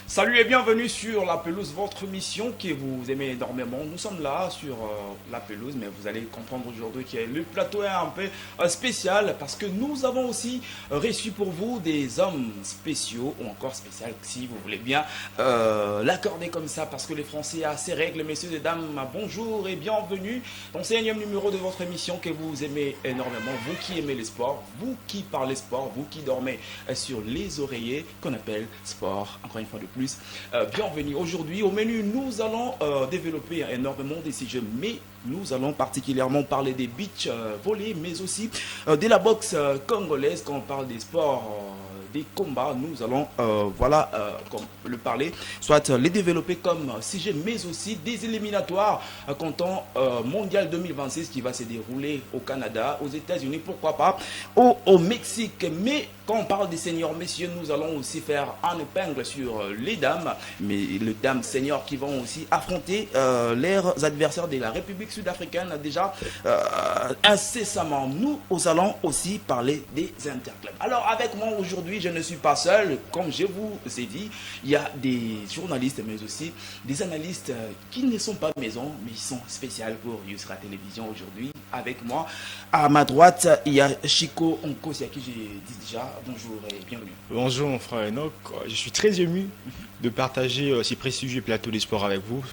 Salut et bienvenue sur La Pelouse, votre émission que vous aimez énormément. Nous sommes là sur La Pelouse, mais vous allez comprendre aujourd'hui que le plateau est un peu spécial parce que nous avons aussi reçu pour vous des hommes spéciaux ou encore spéciaux, si vous voulez bien l'accorder comme ça, parce que les Français a ses règles. Messieurs et dames, bonjour et bienvenue dans ce énième numéro de votre émission que vous aimez énormément. Vous qui aimez les sports, vous qui parlez sport, vous qui dormez sur les oreillers qu'on appelle sport, encore une fois de plus. Bienvenue. Aujourd'hui au menu, nous allons développer énormément des sujets, mais nous allons particulièrement parler des beach volley, mais aussi de la boxe congolaise. Quand on parle des sports, des combats, nous allons comme le parler, soit les développer comme sujet, mais aussi des éliminatoires comptant mondial 2026 qui va se dérouler au Canada, aux États-Unis, pourquoi pas, au Mexique. Mais quand on parle des seniors, messieurs, nous allons aussi faire un épingle sur les dames, mais les dames seniors qui vont aussi affronter leurs adversaires de la République sud-africaine déjà incessamment. Nous allons aussi parler des interclubs. Alors avec moi aujourd'hui, je ne suis pas seul, comme je vous ai dit, il y a des journalistes mais aussi des analystes qui ne sont pas maison, mais ils sont spéciaux pour Yusra Télévision aujourd'hui. Avec moi, à ma droite, il y a Chico Onkosi à qui j'ai dit déjà bonjour et bienvenue. Bonjour mon frère Enoch, je suis très ému de partager ces prestigieux plateaux des sports avec vous,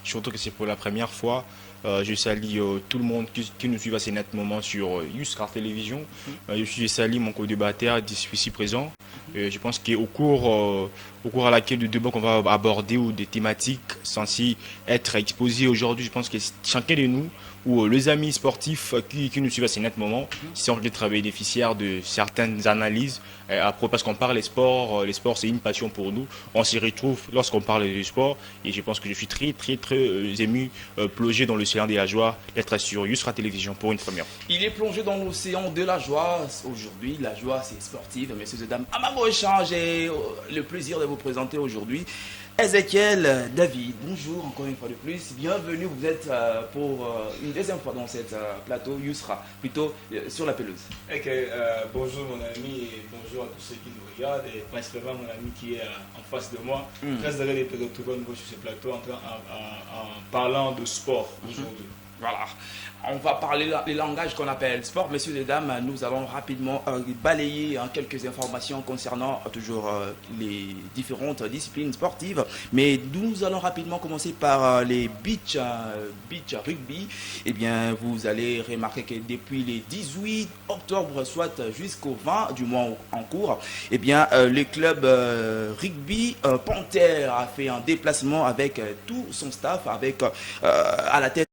surtout que c'est pour la première fois. Je salue tout le monde qui nous suit à ces nets moments sur Yusra Télévision. Je salue mon co-débatteur ici présent. Je pense qu'au cours à laquelle de débat qu'on va aborder ou des thématiques censées être exposées aujourd'hui, je pense que chacun de nous ou les amis sportifs qui nous suivent à ces nets moments sont peut-être bénéficiaires de certaines analyses parce qu'on parle des sports. Les sports, c'est une passion pour nous. On s'y retrouve lorsqu'on parle du sport et je pense que je suis très ému, plongé dans l'océan de la joie d'être sur Yusra Télévision pour une première. Il est plongé dans l'océan de la joie. Aujourd'hui, la joie, c'est sportive. Messieurs et dames, à ma gauche, j'ai le plaisir de vous présenter aujourd'hui Ezekiel David. Bonjour encore une fois de plus. Bienvenue, vous êtes pour une deuxième fois dans cette plateau Yusra, plutôt sur la pelouse. Okay, bonjour mon ami et bonjour à tous ceux qui nous regardent et principalement mon ami qui est en face de moi. Très heureux de te retrouver à nouveau sur ce plateau en parlant de sport aujourd'hui. Voilà. On va parler les langages qu'on appelle sport. Messieurs et dames, nous allons rapidement balayer quelques informations concernant toujours les différentes disciplines sportives. Mais nous allons rapidement commencer par les beach rugby. Eh bien, vous allez remarquer que depuis le 18 octobre, soit jusqu'au 20 du mois en cours, eh bien, le club rugby Panthère a fait un déplacement avec tout son staff, avec à la tête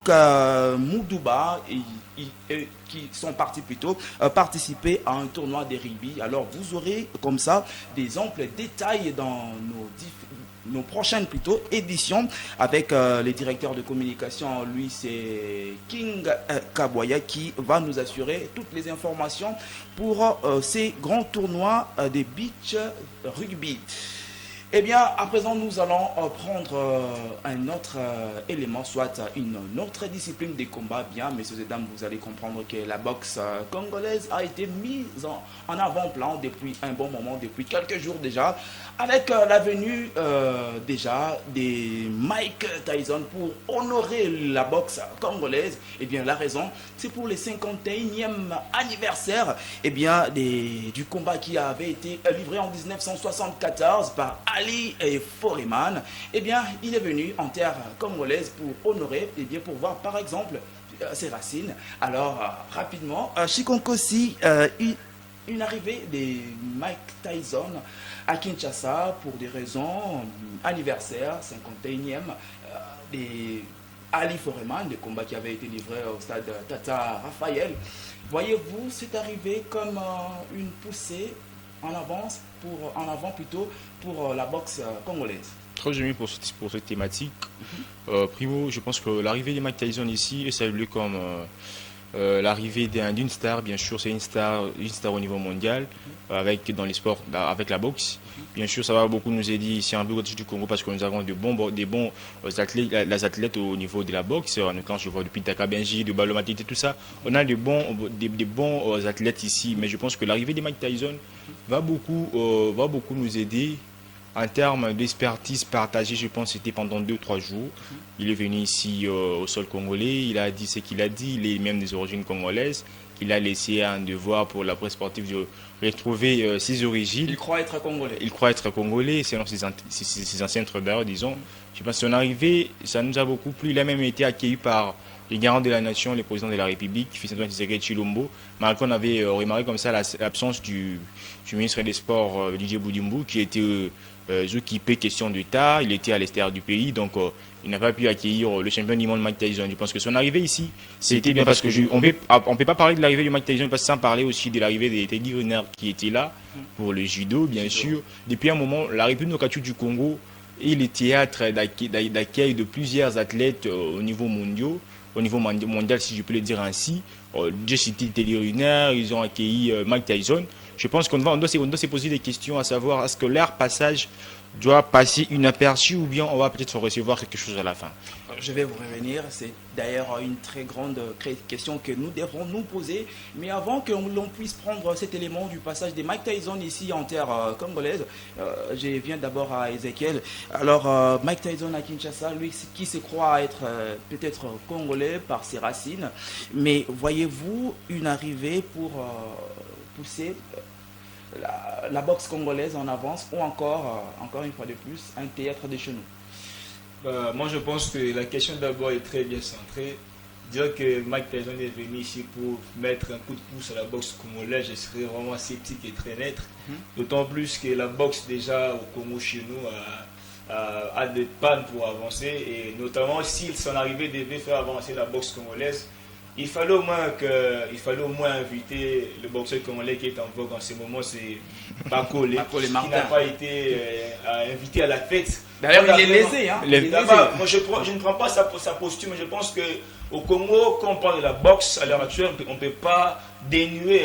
Moudouba qui sont partis plutôt participer à un tournoi de rugby. Alors vous aurez comme ça des amples détails dans nos prochaines éditions avec le directeur de communication. Lui c'est King Kaboya qui va nous assurer toutes les informations pour ces grands tournois de beach rugby. Eh bien, à présent, nous allons prendre un autre élément, soit une autre discipline des combats. Bien, messieurs et dames, vous allez comprendre que la boxe congolaise a été mise en avant-plan depuis un bon moment, depuis quelques jours déjà, avec la venue déjà des Mike Tyson pour honorer la boxe congolaise. Eh bien, la raison, c'est pour les 51e anniversaire du combat qui avait été livré en 1974 par Ali Foreman. Eh bien, il est venu en terre congolaise pour honorer, pour voir par exemple ses racines. Alors, rapidement, Chikonkosi, une arrivée de Mike Tyson à Kinshasa pour des raisons anniversaire, 51e, des Ali Foreman, des combats qui avaient été livrés au stade Tata Raphaël. Voyez-vous, c'est arrivé comme une poussée en avant plutôt pour la boxe congolaise. Très ému pour cette thématique. Primo, je pense que l'arrivée de Mike Tyson ici est saluée comme l'arrivée d'une star. Bien sûr, c'est une star au niveau mondial dans les sports, avec la boxe. Bien sûr, ça va beaucoup nous aider ici en République du Congo parce que nous avons des bons athlètes au niveau de la boxe. Quand je vois depuis Taka Benji, de Balo Matete, tout ça, on a des bons athlètes ici. Mais je pense que l'arrivée de Mike Tyson va beaucoup nous aider. En termes d'expertise partagée, je pense que c'était pendant 2-3 jours. Il est venu ici au sol congolais, il a dit ce qu'il a dit, il est même des origines congolaises. Il a laissé un devoir pour la presse sportive de retrouver ses origines. Il croit être congolais. Il croit être congolais, selon ses ancêtres d'ailleurs, disons. Je pense que son arrivée, ça nous a beaucoup plu. Il a même été accueilli par les garants de la nation, le président de la République, Fils-Antoine Tshisekedi Tshilombo. Malgré qu'on avait remarqué comme ça l'absence du ministre des Sports, Didier Boudimbo, qui était occupé question d'État. Il était à l'extérieur du pays, donc il n'a pas pu accueillir le champion du monde Mike Tyson. Je pense que son arrivée ici, c'était bien parce que on ne peut pas parler de l'arrivée de Mike Tyson sans parler aussi de l'arrivée de Teddy Riner qui était là pour le judo, bien sûr. Depuis un moment, la République démocratique du Congo est le théâtre d'accueil de plusieurs athlètes au niveau mondial, si je peux le dire ainsi. J'ai cité Teddy Riner, ils ont accueilli Mike Tyson. Je pense qu'on doit se poser des questions à savoir est-ce que leur passage doit passer inaperçu ou bien on va peut-être recevoir quelque chose à la fin. Je vais vous revenir, c'est d'ailleurs une très grande question que nous devrons nous poser. Mais avant que l'on puisse prendre cet élément du passage de Mike Tyson ici en terre congolaise, je viens d'abord à Ezekiel. Alors Mike Tyson à Kinshasa, lui qui se croit être peut-être congolais par ses racines, mais voyez-vous une arrivée pour pousser la boxe congolaise en avance ou encore une fois de plus, un théâtre de chez nous? Moi, je pense que la question d'abord est très bien centrée. Dire que Mike Tyson est venu ici pour mettre un coup de pouce à la boxe congolaise, je serais vraiment sceptique et très net. D'autant plus que la boxe déjà au Congo chez nous a des pannes pour avancer. Et notamment, si son arrivée devait faire avancer la boxe congolaise, il fallait au moins inviter le boxeur congolais qui est en vogue en ce moment, c'est Bakole, qui n'a pas été invité à la fête. D'ailleurs, il est lésé. Moi, je ne prends pas sa posture, mais je pense qu'au Congo, quand on parle de la boxe, à l'heure actuelle, on ne peut pas dénuer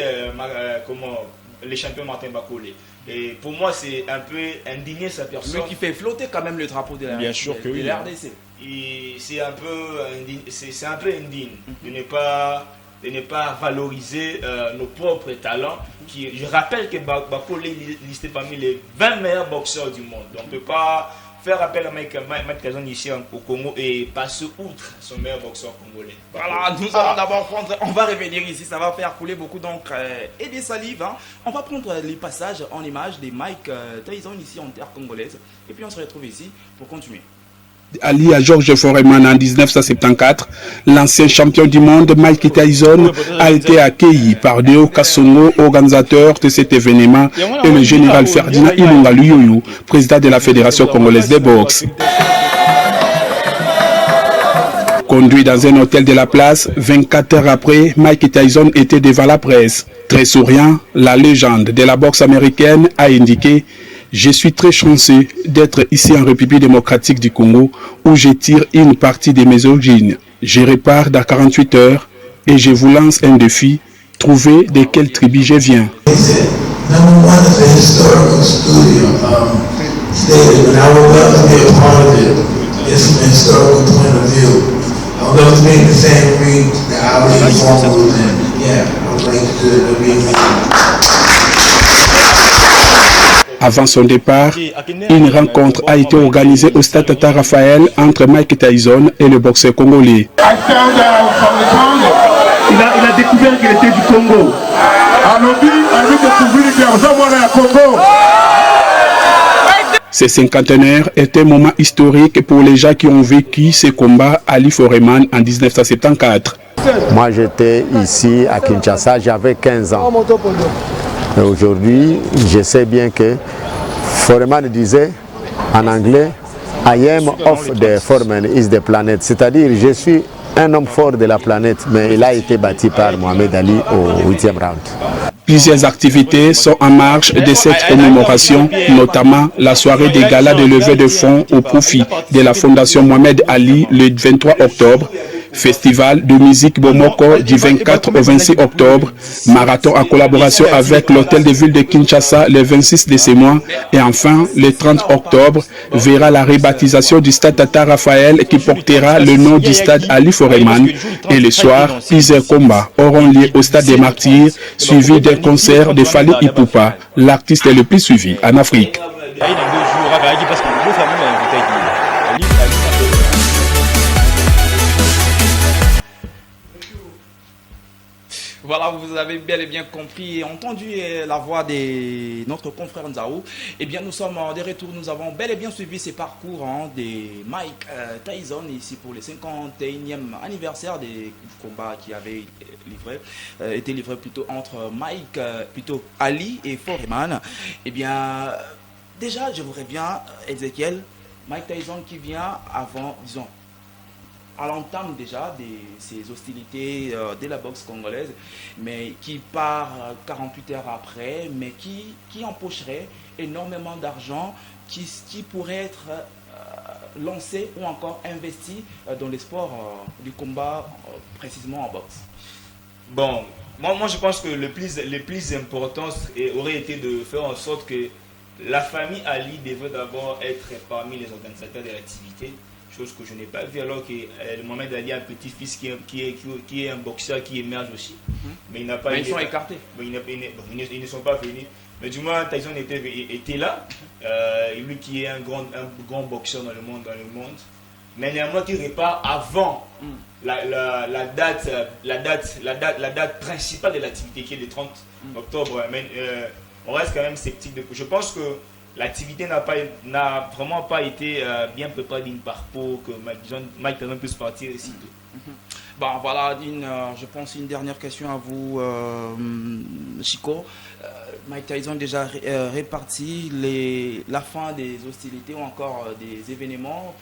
les champions Martin Bakole. Et pour moi, c'est un peu indigné sa personne. Lui qui fait flotter quand même le drapeau de la RDC. C'est un peu indigne de ne pas valoriser nos propres talents. Je rappelle que Bakole est listé parmi les 20 meilleurs boxeurs du monde. Donc on ne peut pas faire appel à Mike Tyson ici au Congo et passer outre son meilleur boxeur congolais. Voilà, nous allons d'abord prendre, on va revenir ici, ça va faire couler beaucoup d'encre et des salives. On va prendre les passages en images de Mike Tyson ici en terre congolaise et puis on se retrouve ici pour continuer. Allié à Georges Foreman en 1974, l'ancien champion du monde Mike Tyson a été accueilli par Deo Kassongo, organisateur de cet événement, et le général Ferdinand Ilunga Luyoyo, président de la Fédération congolaise de boxe. Conduit dans un hôtel de la place, 24 heures après, Mike Tyson était devant la presse. Très souriant, la légende de la boxe américaine a indiqué: je suis très chanceux d'être ici en République démocratique du Congo où je tire une partie de mes origines. Je repars dans 48 heures et je vous lance un défi. Trouvez de quelle tribu je viens. Avant son départ, une rencontre a été organisée au stade Tata Raphaël entre Mike Tyson et le boxeur congolais. Il a découvert qu'il était du Congo. Ce cinquantenaire est un moment historique pour les gens qui ont vécu ce combat à Ali Foreman en 1974. Moi j'étais ici à Kinshasa, j'avais 15 ans. Aujourd'hui, je sais bien que Foreman disait en anglais I am of the Foreman is the planet. C'est-à-dire, je suis un homme fort de la planète, mais il a été battu par Mohamed Ali au 8e round. Plusieurs activités sont en marche de cette commémoration, notamment la soirée des galas de levée de fonds au profit de la Fondation Mohamed Ali le 23 octobre, festival de musique Bomoko du 24 au 26 octobre, marathon en collaboration avec l'hôtel de ville de Kinshasa le 26 de ce mois et enfin le 30 octobre verra la rebaptisation du stade Tata Raphaël qui portera le nom du stade Ali Foreman et le soir, plusieurs combats auront lieu au stade des Martyrs suivi d'un concert de Fally Ipupa, l'artiste le plus suivi en Afrique. Voilà, vous avez bel et bien compris et entendu la voix de notre confrère Nzao. Eh bien, nous sommes de retour. Nous avons bel et bien suivi ces parcours de Mike Tyson ici pour le 51e anniversaire des combats qui avaient été livrés plutôt entre Ali et Foreman. Eh bien, déjà, je voudrais bien, Ezekiel, Mike Tyson qui vient avant, disons, à l'entame déjà de ces hostilités de la boxe congolaise, mais qui part 48 heures après, mais qui empocherait énormément d'argent, qui pourrait être lancé ou encore investi dans les sports du combat, précisément en boxe. Bon, moi je pense que le plus important aurait été de faire en sorte que la famille Ali devrait d'abord être parmi les organisateurs de l'activité. Chose que je n'ai pas vu alors que Mohamed Ali a un petit-fils qui est un boxeur qui émerge aussi. Mais il n'a pas. Mais ils sont écartés. Ils ne sont pas venus. Mais du moins Tyson était là. Lui qui est un grand boxeur dans le monde. Mais néanmoins qui repart avant la date principale de l'activité qui est le 30 octobre. Mais on reste quand même sceptique. Je pense que l'activité n'a vraiment pas été bien préparée d'une part pour que Mike Tyson puisse partir ici. Bon, voilà, je pense une dernière question à vous, Chico. Mike Tyson déjà réparti, la fin des hostilités ou encore des événements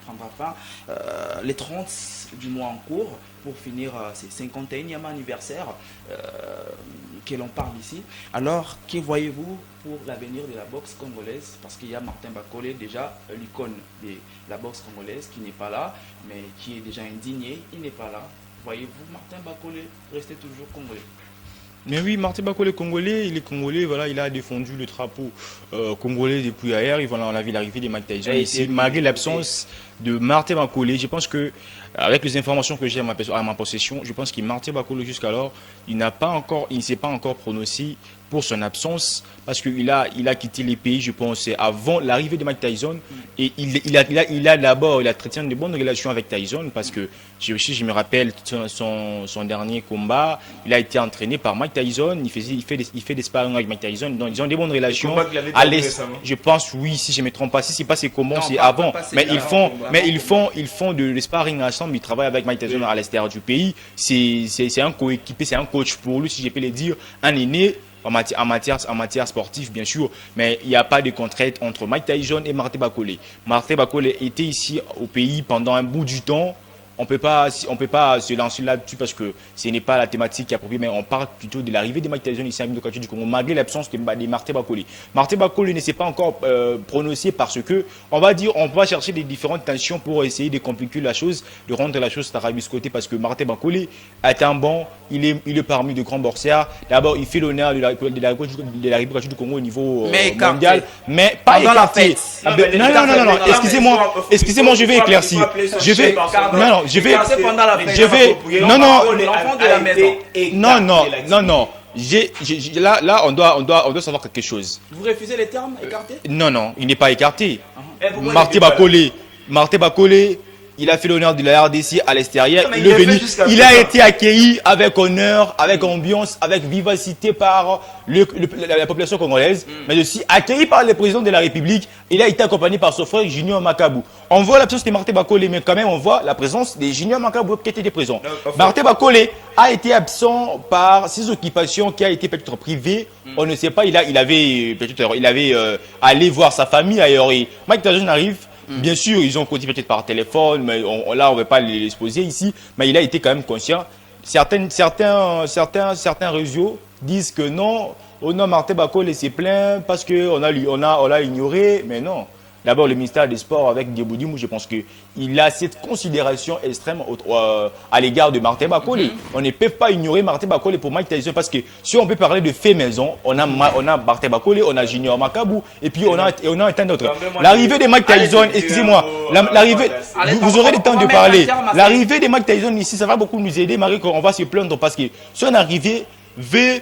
prendra fin les 30 du mois en cours pour finir ces 51e anniversaire que l'on parle ici. Alors, que voyez-vous pour l'avenir de la boxe congolaise? Parce qu'il y a Martin Bakole, déjà l'icône de la boxe congolaise, qui n'est pas là, mais qui est déjà indigné, il n'est pas là. Voyez-vous Martin Bakole rester toujours congolais? Mais oui, Martin Bakole est congolais, il est congolais, voilà, il a défendu le drapeau congolais depuis hier, et voilà, on a vu l'arrivée de Mike Tyson ici, malgré l'absence de Martin Bakole. Je pense que, avec les informations que j'ai à ma possession, je pense que Martin Bakole jusqu'alors, il ne s'est pas encore prononcé pour son absence, parce qu'il a quitté les pays, je pense, avant l'arrivée de Mike Tyson, et il a traité de bonnes relations avec Tyson, parce que je me rappelle son dernier combat, il a été entraîné par Mike Tyson, il fait des sparring avec Mike Tyson, donc ils ont des bonnes relations. Je pense, oui, si je ne me trompe pas, si c'est pas ses combats, c'est avant, mais ils font de sparring ensemble, ils travaillent avec Mike Tyson à l'extérieur du pays, c'est un coéquipier, c'est un coach pour lui, si je peux le dire, un aîné, en matière sportive, bien sûr, mais il n'y a pas de contrainte entre Mike Tyson et Martin Bakole. Martin Bakole était ici au pays pendant un bout du temps. On ne peut pas se lancer là-dessus parce que ce n'est pas la thématique qui est appropriée, mais on parle plutôt de l'arrivée de Mike Tyson ici à l'Université du Congo, malgré l'absence de Martin Bakole. Martin Bakole ne s'est pas encore prononcé parce que, on va chercher des différentes tensions pour essayer de compliquer la chose, de rendre la chose tarabiscotée, parce que Martin Bakole est un bon, il est parmi de grands boxeurs. D'abord, il fait l'honneur de la République du Congo au niveau mondial, mais pas écarté. Non, excusez-moi, je vais éclaircir. Là, on doit savoir quelque chose. Vous refusez les termes écartés? Non, il n'est pas écarté. Martin Bakole, il a fait l'honneur de la RDC à l'extérieur. Il a été accueilli avec honneur, avec ambiance, avec vivacité par la population congolaise, mais aussi accueilli par le président de la République. Il a été accompagné par son frère Junior Makabu. On voit l'absence de Martin Bakole, mais quand même on voit la présence de Junior Makabu qui était présent. Martin Bakole a été absent par ses occupations qui a été peut-être privées. On ne sait pas, il avait allé voir sa famille ailleurs. Et Mike Tyson arrive. Bien sûr, ils ont continué peut-être par téléphone, mais là, on ne va pas l'exposer ici. Mais il a été quand même conscient. Certains réseaux disent que non, Martin Bakole s'est plaint parce qu'on l'a ignoré, mais non. D'abord, le ministère des Sports avec Dieboudimou, je pense qu'il a cette considération extrême à l'égard de Martin Bakole. On ne peut pas ignorer Martin Bakole pour Mike Tyson parce que si on peut parler de faits maison, on a Martin Bakole, on a Junior Makabu et puis on a un tas d'autres. L'arrivée de Mike Tyson, excusez-moi, vous aurez le temps de parler. L'arrivée de Mike Tyson ici, ça va beaucoup nous aider, Marie, on va se plaindre parce que son arrivée veut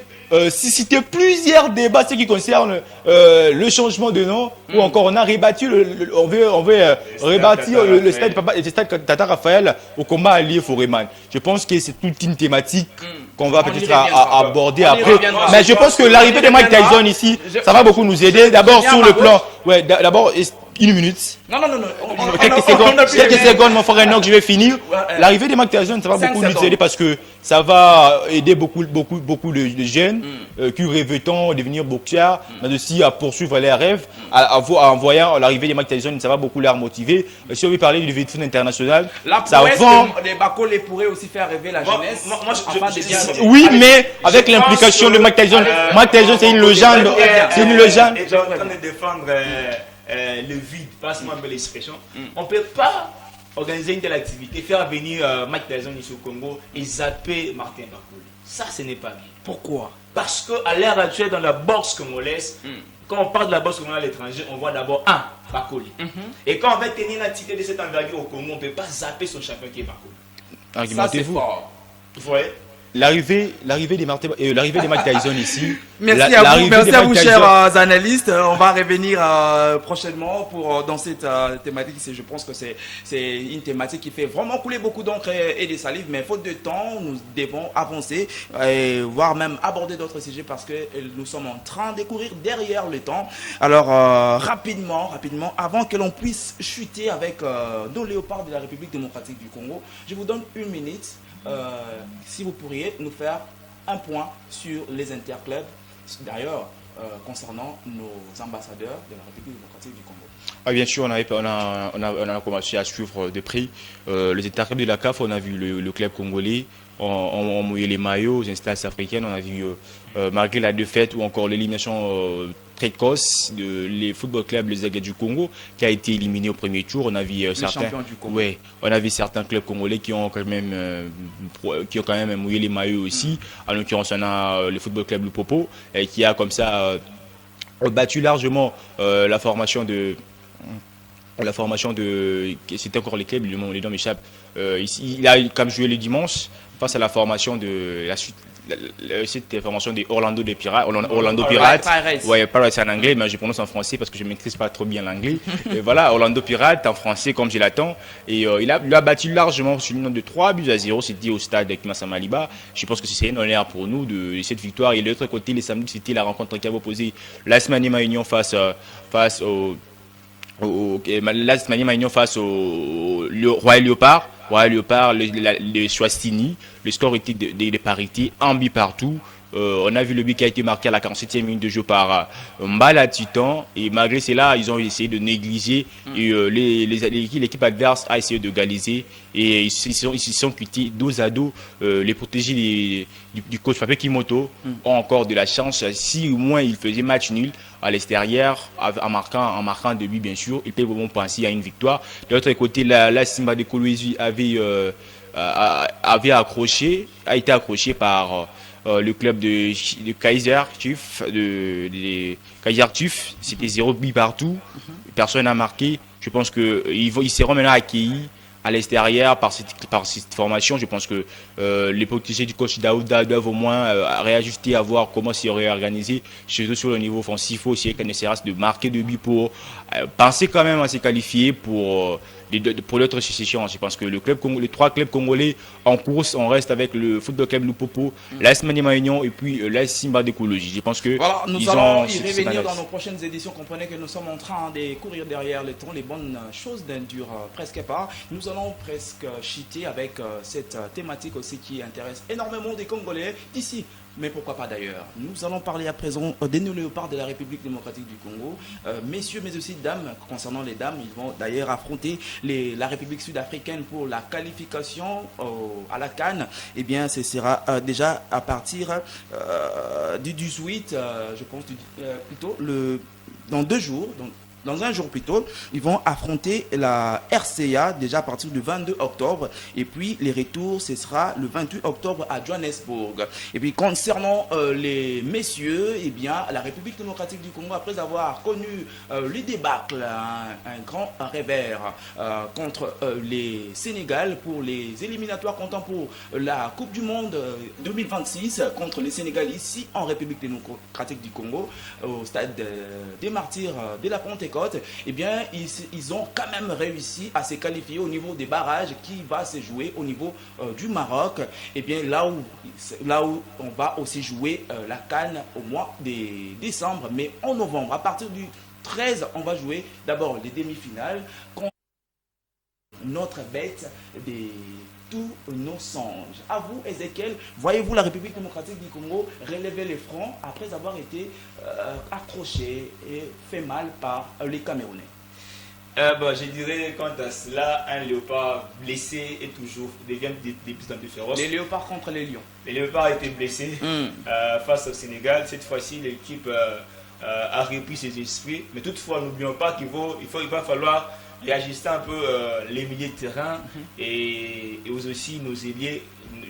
susciter plusieurs débats, ce qui concerne le changement de nom, ou encore on a rebattu, on veut rebâtir le stade Tata Raphaël au combat allié Foreman. Je pense que c'est toute une thématique qu'on va peut-être aborder après. Mais je pense que l'arrivée de Mike Tyson ici, ça va beaucoup nous aider. D'abord sur le plan, d'abord une minute. Non. Quelques secondes, mon frère Enoch, je vais finir. L'arrivée de Mike Tyson, ça va beaucoup nous aider parce que ça va aider beaucoup de jeunes qui rêvent de devenir boxeurs, mais aussi à poursuivre leurs rêves. En voyant l'arrivée de Mike Tyson, ça va beaucoup leur motiver. Si on veut parler du foot international, ça vend. Les Bakole pourraient aussi faire rêver la jeunesse. Oui, mais avec l'implication de Mike Tyson. Mike Tyson, c'est une légende. C'est une légende. Et j'ai en train de défendre le vide, passe-moi une belle expression. On ne peut pas organiser une telle activité, faire venir Mike Tyson ici au Congo et zapper Martin Bakole. Ça, ce n'est pas bien. Pourquoi? Parce qu'à l'heure actuelle, dans la boxe congolaise, quand on parle de la boxe congolaise à l'étranger, on voit d'abord Bakole. Et quand on va tenir une activité de cette envergure au Congo, on ne peut pas zapper son champion qui est Bakole. Argumentez-vous. Vous voyez? L'arrivée de Mike Tyson ici. Merci à vous, chers analystes. On va revenir prochainement dans cette thématique. Je pense que c'est une thématique qui fait vraiment couler beaucoup d'encre et de salive. Mais faute de temps, nous devons avancer, voire même aborder d'autres sujets parce que nous sommes en train de courir derrière le temps. Alors, rapidement, avant que l'on puisse chuter avec nos léopards de la République démocratique du Congo, je vous donne une minute. Si vous pourriez nous faire un point sur les interclubs, d'ailleurs, concernant nos ambassadeurs de la République démocratique du Congo. Bien sûr, on a commencé à suivre de près les interclubs de la CAF. On a vu le club congolais, on mouillé les maillots aux instances africaines. On a vu, malgré la défaite ou encore l'élimination précoce les football clubs, les Aguets du Congo, qui a été éliminé au premier tour. On a vu on a vu certains clubs congolais qui ont quand même mouillé les maillots aussi. En l'occurrence, on a le football club Lupopo qui a comme ça battu largement la formation de c'était encore les clubs, les noms m'échappent. Il a comme joué le dimanche face à la formation de la suite. Cette formation de Orlando Pirates. Ouais, Pirates en anglais, mais je prononce en français parce que je ne maîtrise pas trop bien l'anglais. Et voilà, Orlando Pirates en français comme je l'attends. Et il a battu largement sur le nom de 3-0. C'était au stade avec Massama Liba. Je pense que c'est un honneur pour nous de cette victoire. Et de l'autre côté, les samedis, c'était la rencontre qui avait opposé l'AS Maniema Union face au Royal Léopard. Le Swastini, le score était de parité, un but partout. On a vu le but qui a été marqué à la 47e minute de jeu par Mbala Titan. Et malgré cela, ils ont essayé de négliger. Et l'équipe adverse a essayé de égaliser. Et ils se sont quittés dos à dos. Les protégés du coach Papé Kimoto ont encore de la chance. Si au moins ils faisaient match nul à l'extérieur, en marquant 2 buts, bien sûr, ils peuvent vraiment penser à une victoire. De l'autre côté, la Simba de Kolwezi a été accroché par le club de Kaiser Chiefs, Kaiser Chiefs. C'était 0 but partout. Personne n'a marqué. Je pense qu'ils seront maintenant accueillis à l'extérieur par cette formation. Je pense que les protégés du coach Daouda doivent au moins réajuster, à voir comment s'y réorganiser, surtout sur le niveau offensif. Il faut aussi qu'on essaiera de marquer 2 buts pour penser quand même à se qualifier pour l'autre succession. Je pense que les 3 clubs congolais en course, on reste avec le football club Lupopo, l'AS Maniema Union et puis l'AS Simba d'écologie. Je pense que voilà, nous allons y revenir dans nos prochaines éditions. Comprenez que nous sommes en train de courir derrière le temps. Les bonnes choses ne durent presque pas. Nous allons presque chuter avec cette thématique aussi qui intéresse énormément des Congolais d'ici Mais pourquoi pas d'ailleurs? Nous allons parler à présent des léopards de la République démocratique du Congo. Messieurs, mais aussi dames, concernant les dames, ils vont d'ailleurs affronter la République sud-africaine pour la qualification à la CAN. Eh bien, ce sera déjà à partir du 18, je pense, plutôt dans 2 jours. Dans un jour plutôt, ils vont affronter la RCA déjà à partir du 22 octobre. Et puis les retours, ce sera le 28 octobre à Johannesburg. Et puis concernant les messieurs, eh bien, la République démocratique du Congo, après avoir connu le débâcle, un grand revers contre les Sénégal pour les éliminatoires comptant pour la Coupe du Monde 2026 contre les Sénégal ici en République démocratique du Congo, au stade des Martyrs de la Pentecôte. Eh bien, ils ont quand même réussi à se qualifier au niveau des barrages qui va se jouer au niveau du Maroc. Eh bien, là où on va aussi jouer la CAN au mois de décembre, mais en novembre. À partir du 13, on va jouer d'abord les demi-finales contre notre bête des tous nos songes. À vous, Ezekiel, voyez-vous la République démocratique du Congo relever les fronts après avoir été accroché et fait mal par les Camerounais? Je dirais quant à cela, un léopard blessé est toujours devient de plus en plus féroce. Les léopards contre les lions. Les léopards étaient blessés face au Sénégal. Cette fois-ci, l'équipe a repris ses esprits. Mais toutefois, n'oublions pas qu'il va falloir réajuster un peu les milieux de terrain et aussi nos ailiers.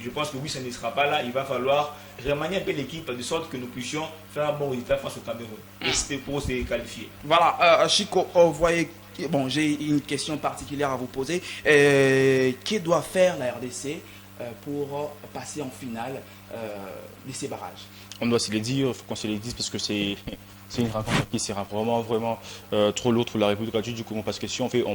Je pense que oui, ça ne sera pas là. Il va falloir remanier un peu l'équipe de sorte que nous puissions faire un bon résultat face au Cameroun et c'était pour se qualifier. Voilà, Chico, vous voyez, bon, j'ai une question particulière à vous poser. Que doit faire la RDC pour passer en finale de ces barrages? On doit se les dire, il faut qu'on se les dise parce que c'est une rencontre qui sera vraiment trop lourde pour la République démocratique du Congo, parce que si on peut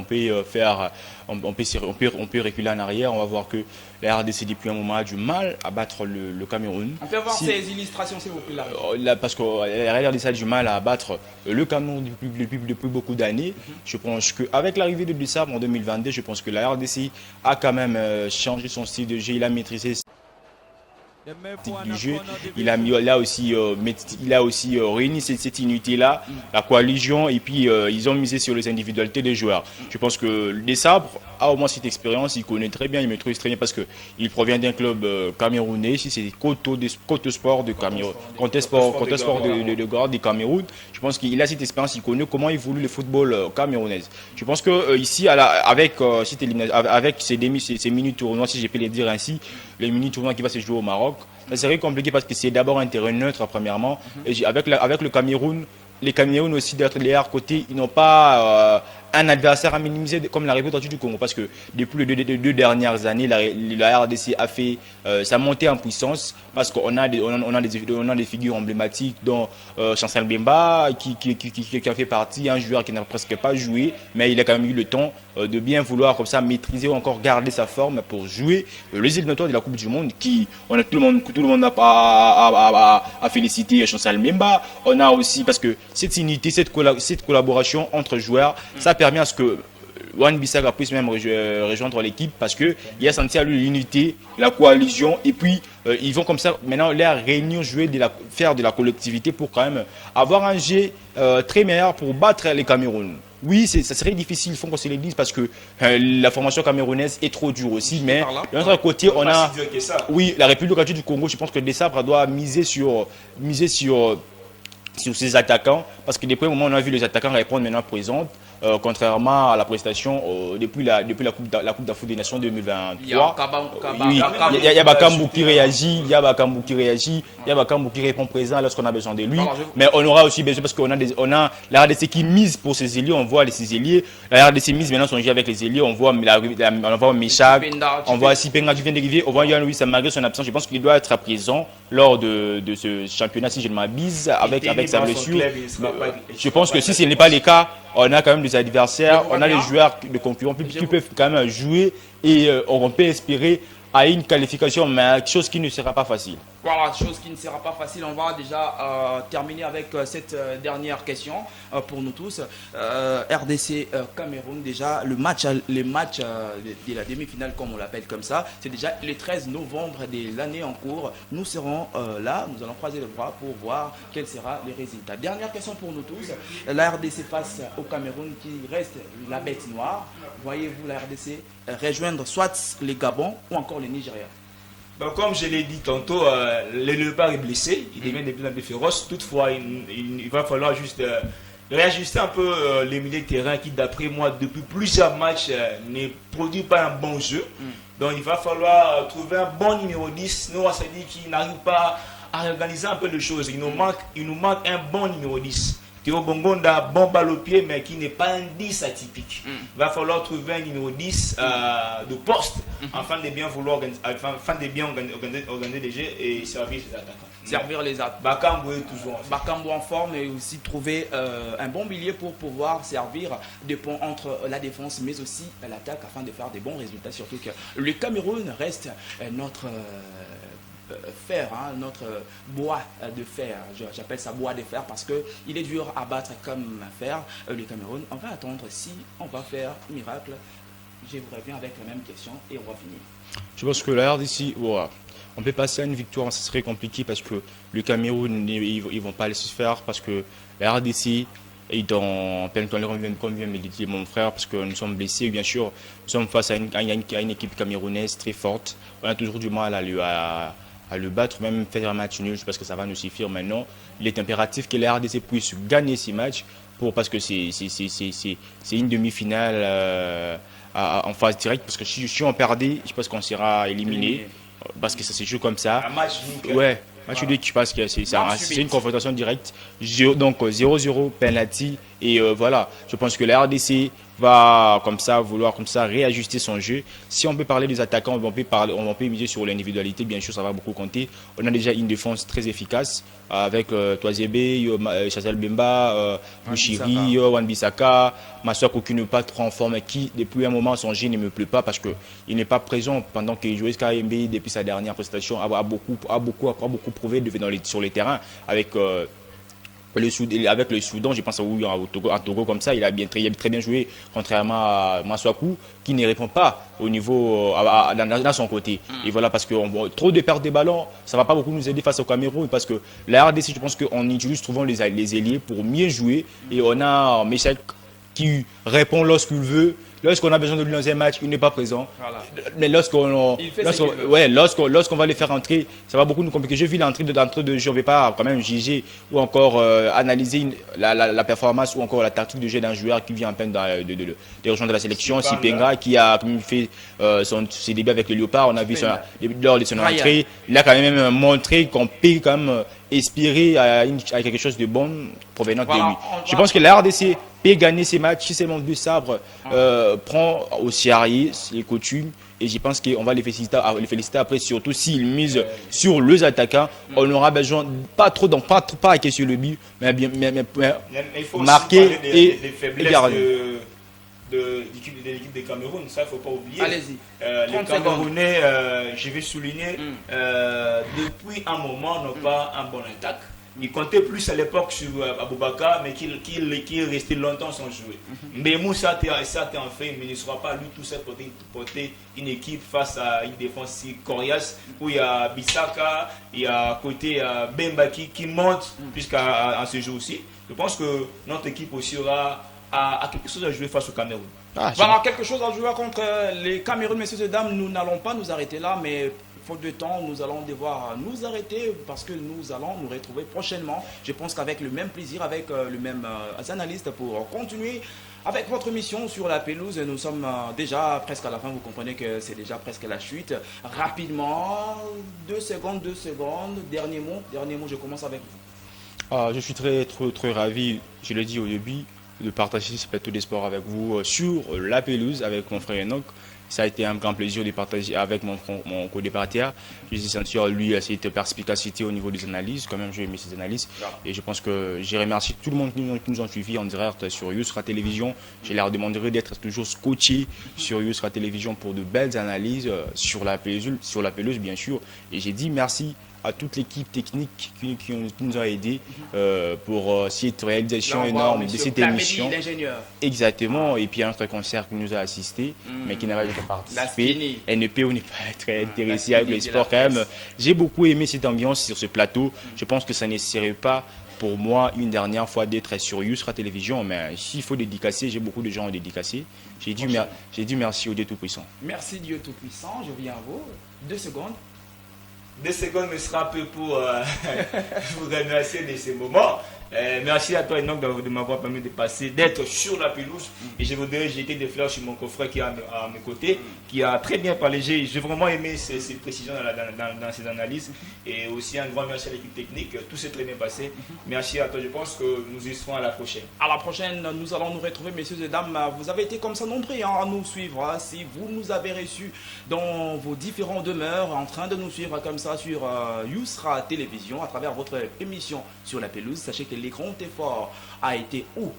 reculer en arrière, on va voir que la RDC depuis un moment a du mal à battre le Cameroun. On peut voir ces illustrations s'il vous plaît là. Parce que la RDC a du mal à battre le Cameroun depuis beaucoup d'années. Je pense qu'avec l'arrivée de décembre en 2022, je pense que la RDC a quand même changé son style de jeu, il a maîtrisé du jeu. Il a aussi réuni cette unité-là, la coalition, et puis ils ont misé sur les individualités des joueurs. Je pense que les Sabres a au moins cette expérience, il connaît très bien, il maîtrise très bien parce qu'il provient d'un club camerounais. Ici, c'est Côte Sport de Cameroun, Côte Sport de Gare du Cameroun. Je pense qu'il a cette expérience, il connaît comment évolue le football camerounais. Je pense que ici, avec ces mini-tournois, si je peux les dire ainsi, les mini-tournois qui va se jouer au Maroc, ça serait compliqué parce que c'est d'abord un terrain neutre premièrement. Et avec le Cameroun, les Cameroun aussi d'être les côté, ils n'ont pas un adversaire à minimiser comme la République du Congo, parce que depuis les deux dernières années, la RDC a fait sa montée en puissance, parce qu'on a des figures emblématiques dont Chancel Bemba qui a fait partie, un joueur qui n'a presque pas joué, mais il a quand même eu le temps de bien vouloir comme ça maîtriser ou encore garder sa forme pour jouer les éliminatoires de la Coupe du Monde, tout le monde n'a pas à féliciter Chancel Bemba. On a aussi, parce que cette unité, cette collaboration entre joueurs, ça permet à ce que Wan Bissaka puisse même rejoindre l'équipe, parce qu'il a senti à lui l'unité, la coalition, et puis ils vont comme ça maintenant les réunion, faire de la collectivité pour quand même avoir un jeu très meilleur pour battre les Cameroun. Oui, ça serait difficile, il faut qu'on se le dise, parce que la formation camerounaise est trop dure aussi, mais de l'autre côté, on a... Oui, la République démocratique du Congo, je pense que Desabre doit miser sur ses attaquants, parce que depuis un moment, on a vu les attaquants répondre maintenant présents. Contrairement à la prestation depuis la Coupe d'Afrique des Nations 2023. Il y a Bakambu qui réagit, il y a Bakambu qui répond présent lorsqu'on a besoin de lui. Mais on aura aussi besoin, parce qu'on a la RDC qui mise pour ses ailiers, on voit ses ailiers. La RDC mise maintenant son jeu avec les ailiers, on voit Meshak, on voit Sipenga qui vient d'arriver, on voit Yann Louis, malgré son absence, je pense qu'il doit être présent lors de ce championnat, si je ne m'abuse, avec sa blessure. Je pense que si ce n'est pas le cas, on a quand même des adversaires, on a les joueurs de concurrents qui peuvent quand même jouer, et on peut espérer à une qualification, mais chose qui ne sera pas facile. Voilà, chose qui ne sera pas facile. On va déjà terminer avec cette dernière question pour nous tous. RDC Cameroun, déjà, les matchs de la demi-finale, comme on l'appelle comme ça, c'est déjà le 13 novembre de l'année en cours. Nous serons là, nous allons croiser les bras pour voir quels seront les résultats. Dernière question pour nous tous. La RDC face au Cameroun qui reste la bête noire. Voyez-vous la RDC rejoindre soit les Gabon ou encore les Nigériens? Donc, comme je l'ai dit tantôt, le léopard est blessé, il devient de plus en plus féroce. Toutefois, il va falloir juste réajuster un peu les milieux de terrain qui, d'après moi, depuis plusieurs matchs, ne produit pas un bon jeu. Donc, il va falloir trouver un bon numéro 10. Nous, on s'est dit qu'il n'arrive pas à réorganiser un peu les choses. Il nous manque un bon numéro 10. Théo Bongonda, bon balle au pied, mais qui n'est pas un 10 atypique. Il va falloir trouver un numéro 10 de poste afin de bien organiser les jeux et servir ses attaquants. Servir les attaquants. Bakambu est toujours en forme. Bakambu en forme et aussi trouver un bon milieu pour pouvoir servir des ponts entre la défense mais aussi l'attaque afin de faire des bons résultats. Surtout que le Cameroun reste notre fer, hein, notre bois de fer. J'appelle ça bois de fer parce qu'il est dur à battre comme fer. Le Cameroun, on va attendre si on va faire miracle. Je vous reviens avec la même question et on va finir. Je pense que la RDC, voilà, on peut passer à une victoire, ça serait compliqué parce que le Cameroun, ils ne vont pas laisser faire parce que la RDC est dans plein temps, comme vient me dire mon frère, parce que nous sommes blessés, bien sûr, nous sommes face à une équipe camerounaise très forte. On a toujours du mal à le battre, même faire un match nul, parce que ça va nous suffire maintenant. Il est impératif que la RDC puisse gagner ces matchs parce que c'est une demi-finale en phase directe, parce que si on perdait, je pense qu'on sera éliminé, parce que ça se joue comme ça. Un match nul. Ouais, match nul, je pense que c'est une confrontation directe. Donc 0-0, penalty, et voilà, je pense que la RDC va vouloir réajuster son jeu. Si on peut parler des attaquants, on peut miser sur l'individualité, bien sûr, ça va beaucoup compter. On a déjà une défense très efficace avec Toazebe, Chassel Bemba, Bouchiri, Wan-Bissaka, Massakou qui n'est pas trop en forme, qui depuis un moment son jeu ne me plaît pas parce qu'il n'est pas présent pendant qu'il jouait KMB depuis sa dernière prestation, a beaucoup prouvé sur les terrains avec le Soudan, je pense à Togo comme ça, il a très bien joué, contrairement à Massakou, qui ne répond pas au niveau dans son côté. Et voilà, parce que trop de pertes de ballons, ça ne va pas beaucoup nous aider face au Cameroun, parce que la RDC, je pense qu'on utilise souvent les ailiers pour mieux jouer, et on a Michel qui répond lorsqu'il veut. Lorsqu'on a besoin de lui dans un match, il n'est pas présent. Voilà. Mais lorsqu'on va les faire entrer, ça va beaucoup nous compliquer. Je vis l'entrée de jeu, je ne vais pas quand même juger ou encore analyser la performance ou encore la tactique de jeu d'un joueur qui vient en peine de rejoindre la sélection. Sipenga qui a fait ses débuts avec le Léopard, on a vu lors de son entrée, il a quand même montré qu'on peut quand même espérer à quelque chose de bon provenant de lui. Je pense que la RDC peut gagner ces matchs si seulement deux sabres prend au sérieux les coutumes, et je pense qu'on va les féliciter après, surtout s'ils misent sur les attaquants. On aura besoin pas à sur le but, mais il faut marquer et garder. De l'équipe de Cameroun, ça il ne faut pas oublier. Allez-y. Les Camerounais, je vais souligner, depuis un moment n'ont pas un bon attaque. Il comptait plus à l'époque sur Aboubakar, mais qui est resté longtemps sans jouer. Mais Moussa a en fait, mais il ne sera pas lui tout seul porter une équipe face à une défense si coriace, où il y a Bissaka, il y a à côté Bemba qui monte jusqu'à ce jour aussi. Je pense que notre équipe aussi aura quelque chose à jouer face au Cameroun. Voilà, quelque chose à jouer contre les Cameroun, messieurs et dames. Nous n'allons pas nous arrêter là, mais faute de temps, nous allons devoir nous arrêter parce que nous allons nous retrouver prochainement. Je pense qu'avec le même plaisir, avec le même analyste pour continuer avec votre mission sur la pelouse. Nous sommes déjà presque à la fin, vous comprenez que c'est déjà presque la chute. Rapidement, 2 secondes, dernier mot, je commence avec vous. Je suis très ravi, je l'ai dit au début, de partager ce plateau des sports avec vous sur la pelouse avec mon frère Enoch. Ça a été un grand plaisir de partager avec mon co-départière. Je suis senti lui cette perspicacité au niveau des analyses. Quand même, j'ai aimé ces analyses. Et je pense que je remercie tout le monde qui nous a suivis en direct sur Yousra Télévision. Je leur demanderai d'être toujours scotché sur Yousra Télévision pour de belles analyses sur la pelouse bien sûr. Et j'ai dit merci à toute l'équipe technique qui nous a aidés pour cette réalisation Là, on voit énorme de monsieur cette Plamedi, émission. l'ingénieur. Exactement, et puis un autre concert qui nous a assisté, mais qui n'avait pas participé. Skinny. NEP, on n'est pas très intéressé la avec le Skinny de sport la quand même. presse. J'ai beaucoup aimé cette ambiance sur ce plateau. Je pense que ça ne serait pas pour moi une dernière fois d'être sur Yousra Télévision, mais s'il faut dédicacer, j'ai beaucoup de gens à dédicacer. J'ai dit merci au Dieu Tout-Puissant. Merci Dieu Tout-Puissant, je viens à vous. 2 secondes. 2 secondes me sera peu pour vous remercier de ces moments. Merci à toi Enoch de m'avoir permis de passer, d'être sur la pelouse. Et je voudrais jeter des fleurs sur mon confrère qui est à mes côtés, qui a très bien parlé. J'ai vraiment aimé ces précisions dans ses analyses. Et aussi un grand merci à l'équipe technique. Tout s'est très bien passé. Merci à toi. Je pense que nous y serons à la prochaine. À la prochaine, nous allons nous retrouver, messieurs et dames. Vous avez été comme ça nombreux à nous suivre. Si vous nous avez reçus dans vos différentes demeures, en train de nous suivre comme ça sur Yousra Télévision, à travers votre émission sur la pelouse, sachez que les grands efforts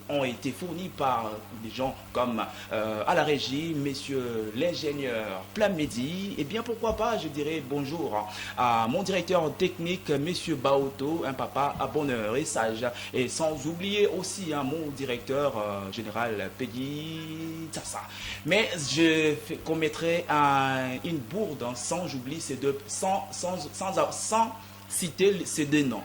ont été fournis par des gens comme à la régie, messieurs l'ingénieur Plamedi, et bien pourquoi pas, je dirais bonjour à mon directeur technique, monsieur Baoto, un papa à bonheur et sage, et sans oublier aussi mon directeur général Peggy Tassa. Mais je commettrai une bourde sans j'oublie ces deux, sans citer ces deux noms.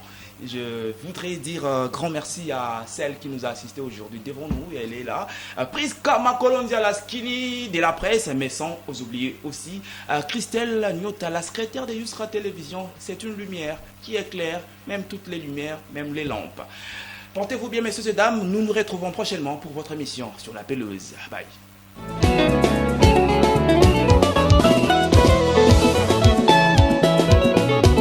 Je voudrais dire grand merci à celle qui nous a assisté aujourd'hui devant nous, elle est là. Priska Makolondia, la Skinny de la presse, mais sans oublier aussi Christelle Nyota, la secrétaire de Yousra Télévision. C'est une lumière qui éclaire, même toutes les lumières, même les lampes. Portez-vous bien, messieurs et dames, nous nous retrouvons prochainement pour votre émission sur la pelouse. Bye.